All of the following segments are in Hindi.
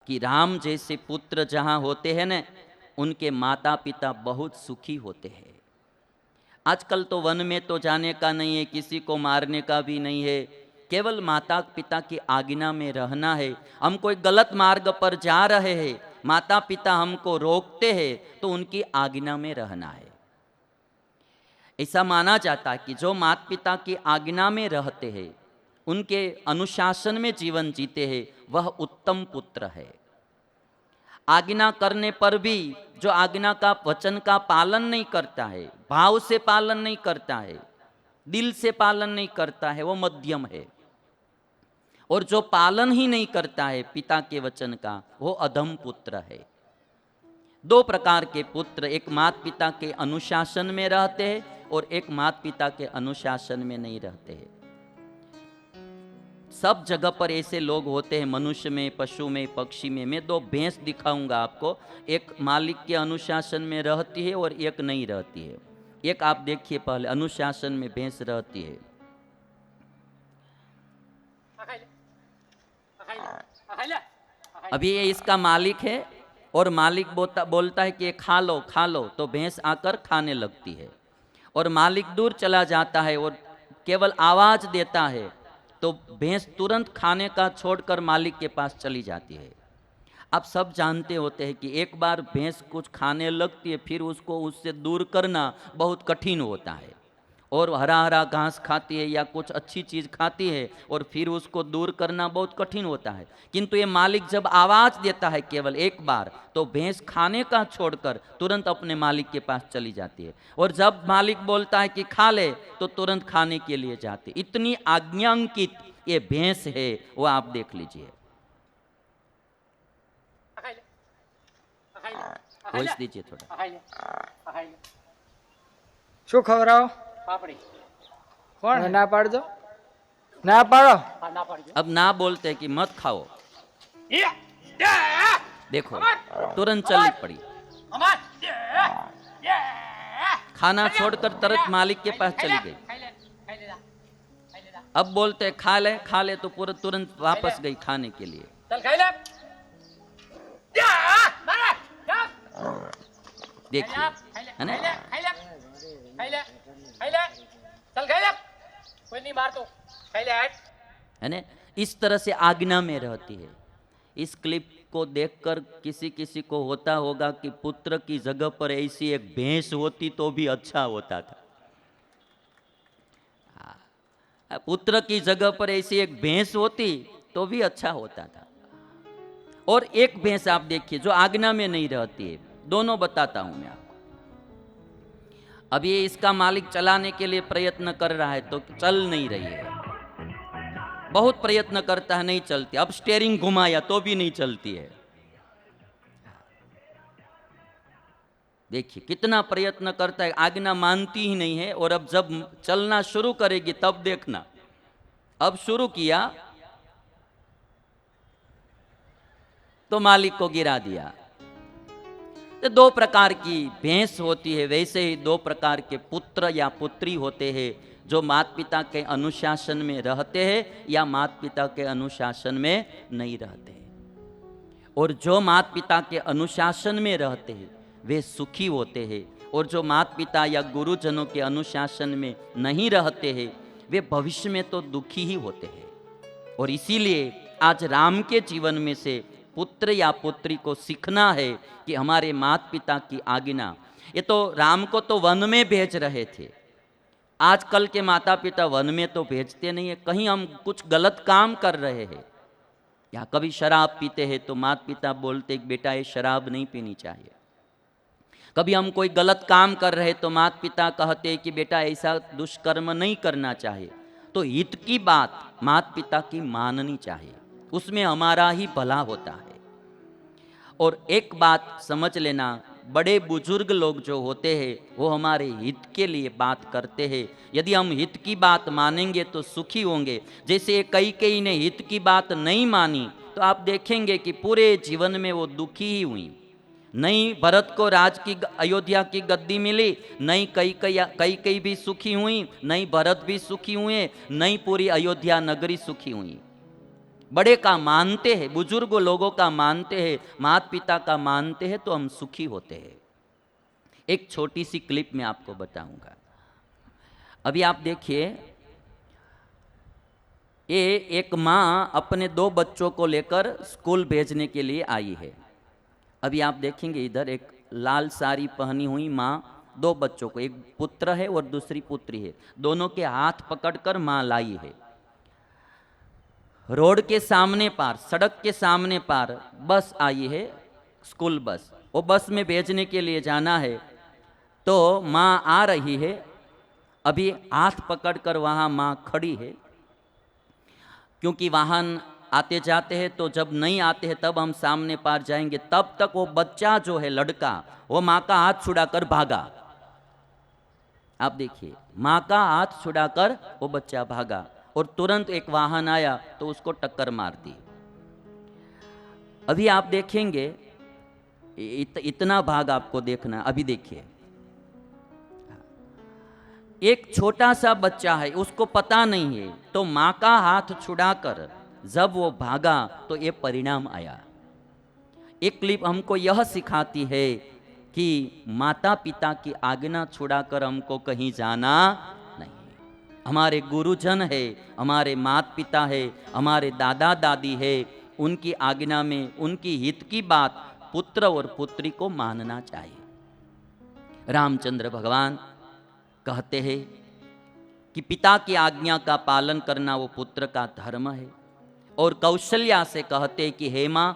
कि राम जैसे पुत्र जहाँ होते हैं न, उनके माता पिता बहुत सुखी होते हैं। आजकल तो वन में तो जाने का नहीं है, किसी को मारने का भी नहीं है, केवल माता पिता की आज्ञा में रहना है। हम कोई गलत मार्ग पर जा रहे हैं, माता पिता हमको रोकते हैं, तो उनकी आज्ञा में रहना है। ऐसा माना जाता है कि जो माता पिता की आज्ञा में रहते हैं, उनके अनुशासन में जीवन जीते हैं, वह उत्तम पुत्र है। आज्ञा करने पर भी जो आज्ञा का वचन का पालन नहीं करता है, भाव से पालन नहीं करता है, दिल से पालन नहीं करता है, वो मध्यम है। और जो पालन ही नहीं करता है पिता के वचन का, वो अधम पुत्र है। दो प्रकार के पुत्र, एक माता पिता के अनुशासन में रहते हैं और एक माता पिता के अनुशासन में नहीं रहते हैं। सब जगह पर ऐसे लोग होते हैं, मनुष्य में, पशु में, पक्षी में। मैं दो भैंस दिखाऊंगा आपको, एक मालिक के अनुशासन में रहती है और एक नहीं रहती है। एक आप देखिए, पहले अनुशासन में भैंस रहती है। अभी ये इसका मालिक है और मालिक बोलता है कि ये खा लो खा लो, तो भैंस आकर खाने लगती है। और मालिक दूर चला जाता है और केवल आवाज देता है, तो भैंस तुरंत खाने का छोड़कर मालिक के पास चली जाती है। आप सब जानते होते हैं कि एक बार भैंस कुछ खाने लगती है, फिर उसको उससे दूर करना बहुत कठिन होता है। और हरा हरा घास खाती है या कुछ अच्छी चीज़ खाती है और फिर उसको दूर करना बहुत कठिन होता है। किंतु ये मालिक जब आवाज़ देता है केवल एक बार, तो भैंस खाने का छोड़कर तुरंत अपने मालिक के पास चली जाती है। और जब मालिक बोलता है कि खा ले, तो तुरंत खाने के लिए जाती है। इतनी आज्ञांकित ये भैंस है, वो आप देख लीजिए। वॉइस दीजिए थोड़ा। શું ખવડાવો? કોણ ના પાડજો? ના પાડો। अब ना बोलते कि मत खाओ, देखो तुरंत चली पड़ी, खाना छोड़कर तुरंत मालिक के पास चली गई। अब बोलते खा ले, तो पूरा तुरंत वापस गई खाने के लिए। देखिए, है ना? है ना? इस तरह से आज्ञा में रहती है। इस क्लिप को देखकर किसी किसी को होता होगा कि पुत्र की जगह पर ऐसी एक भैंस होती तो भी अच्छा होता था। पुत्र की जगह पर ऐसी एक भैंस होती तो भी अच्छा होता था। और एक भैंस आप देखिए जो आज्ञा में नहीं रहती है। दोनों बताता हूं मैं आपको। अब ये इसका मालिक चलाने के लिए प्रयत्न कर रहा है तो चल नहीं रही है, बहुत प्रयत्न करता है, नहीं चलती। अब स्टीयरिंग घुमाया तो भी नहीं चलती है। देखिए कितना प्रयत्न करता है, आज्ञा मानती ही नहीं है। और अब जब चलना शुरू करेगी तब देखना। अब शुरू किया तो मालिक को गिरा दिया। तो दो प्रकार की भैंस होती है, वैसे ही दो प्रकार के पुत्र या पुत्री होते हैं, जो माता पिता के अनुशासन में रहते हैं या माता पिता के अनुशासन में नहीं रहते हैं। और जो माता पिता के अनुशासन में रहते हैं वे सुखी होते हैं, और जो माता पिता या गुरुजनों के अनुशासन में नहीं रहते हैं वे भविष्य में तो दुखी ही होते हैं। और इसीलिए आज राम के जीवन में से पुत्र या पुत्री को सीखना है कि हमारे माता पिता की आज्ञा। ये तो राम को तो वन में भेज रहे थे, आजकल के माता पिता वन में तो भेजते नहीं है। कहीं हम कुछ गलत काम कर रहे हैं या कभी शराब पीते हैं तो माता पिता बोलते कि बेटा ये शराब नहीं पीनी चाहिए। कभी हम कोई गलत काम कर रहे तो माता पिता कहते कि बेटा ऐसा दुष्कर्म नहीं करना चाहिए। तो हित की बात माता पिता की माननी चाहिए, उसमें हमारा ही भला होता है। और एक बात समझ लेना, बड़े बुजुर्ग लोग जो होते हैं वो हमारे हित के लिए बात करते हैं। यदि हम हित की बात मानेंगे तो सुखी होंगे। जैसे कई ने हित की बात नहीं मानी तो आप देखेंगे कि पूरे जीवन में वो दुखी ही हुई। नहीं भरत को राज की अयोध्या की गद्दी मिली, नहीं कई भी सुखी हुई, नहीं भरत भी सुखी हुए, नहीं पूरी अयोध्या नगरी सुखी हुई। बड़े का मानते हैं, बुजुर्ग लोगों का मानते हैं, माता पिता का मानते हैं, तो हम सुखी होते हैं। एक छोटी सी क्लिप में आपको बताऊंगा। अभी आप देखिए, ये एक माँ अपने 2 बच्चों को लेकर स्कूल भेजने के लिए आई है। अभी आप देखेंगे इधर एक लाल साड़ी पहनी हुई माँ 2 बच्चों को, एक पुत्र है और दूसरी पुत्री है, दोनों के हाथ पकड़कर माँ लाई है। रोड के सामने पार, सड़क के सामने पार बस आई है, स्कूल बस। वो बस में भेजने के लिए जाना है, तो माँ आ रही है, अभी हाथ पकड़कर वहाँ माँ खड़ी है, क्योंकि वाहन आते जाते हैं, तो जब नहीं आते हैं तब हम सामने पार जाएंगे। तब तक वो बच्चा जो है, लड़का, वो माँ का हाथ छुड़ाकर भागा। आप देखिए, माँ का हाथ छुड़ाकर वो बच्चा भागा और तुरंत एक वाहन आया तो उसको टक्कर मार दी। अभी आप देखेंगे इतना भाग आपको देखना। अभी देखिए, एक छोटा सा बच्चा है, उसको पता नहीं है, तो माँ का हाथ छुड़ाकर जब वो भागा तो ये परिणाम आया। एक क्लिप हमको यह सिखाती है कि माता पिता की आज्ञा छुड़ाकर हमको कहीं जाना नहीं। हमारे गुरुजन है, हमारे माता पिता है, हमारे दादा दादी है, उनकी आज्ञा में, उनकी हित की बात पुत्र और पुत्री को मानना चाहिए। रामचंद्र भगवान कहते हैं कि पिता की आज्ञा का पालन करना वो पुत्र का धर्म है, और कौशल्या से कहते कि हे माँ,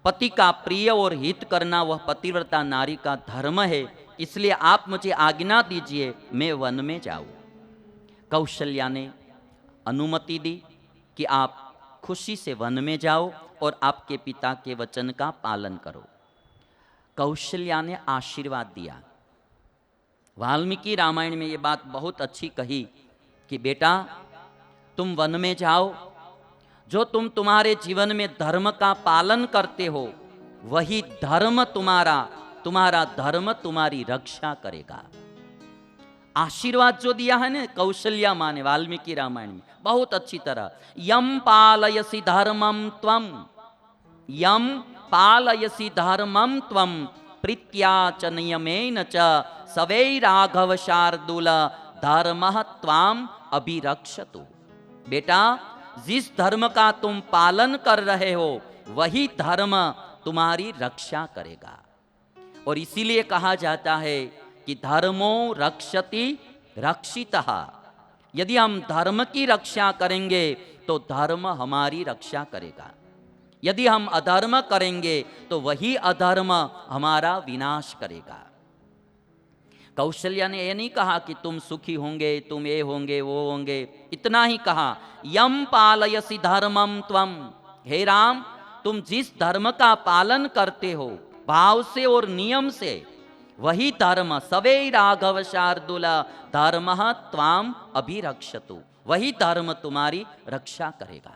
पति का प्रिय और हित करना वह पतिव्रता नारी का धर्म है, इसलिए आप मुझे आज्ञा दीजिए, मैं वन में जाऊं। कौशल्या ने अनुमति दी कि आप खुशी से वन में जाओ और आपके पिता के वचन का पालन करो। कौशल्या ने आशीर्वाद दिया। वाल्मीकि रामायण में ये बात बहुत अच्छी कही कि बेटा, तुम वन में जाओ, जो तुम तुम्हारे जीवन में धर्म का पालन करते हो, वही धर्म तुम्हारा धर्म तुम्हारी रक्षा करेगा। आशीर्वाद जो दिया है ना कौशल्या माँ ने वाल्मीकि रामायण में बहुत अच्छी तरह, यम पालयसि धर्मम त्वम, यम पालयसि धर्मम त्वम प्रीत्या च नियमेन च सवै राघव शार्दूल धर्मः त्वाम अभिरक्षतु। बेटा, जिस धर्म का तुम पालन कर रहे हो, वही धर्म तुम्हारी रक्षा करेगा। और इसीलिए कहा जाता है कि धर्मो रक्षति रक्षितः। यदि हम धर्म की रक्षा करेंगे तो धर्म हमारी रक्षा करेगा। यदि हम अधर्म करेंगे तो वही अधर्म हमारा विनाश करेगा। कौशल्या ने यह नहीं कहा कि तुम सुखी होंगे, तुम ये होंगे, वो होंगे, इतना ही कहा, यम पालयसि धर्मम त्वम। हे राम, तुम जिस धर्म का पालन करते हो भाव से और नियम से, वही धर्म सवै राघव शार्दूल धर्मः त्वाम अभिरक्षतु, वही धर्म तुम्हारी रक्षा करेगा।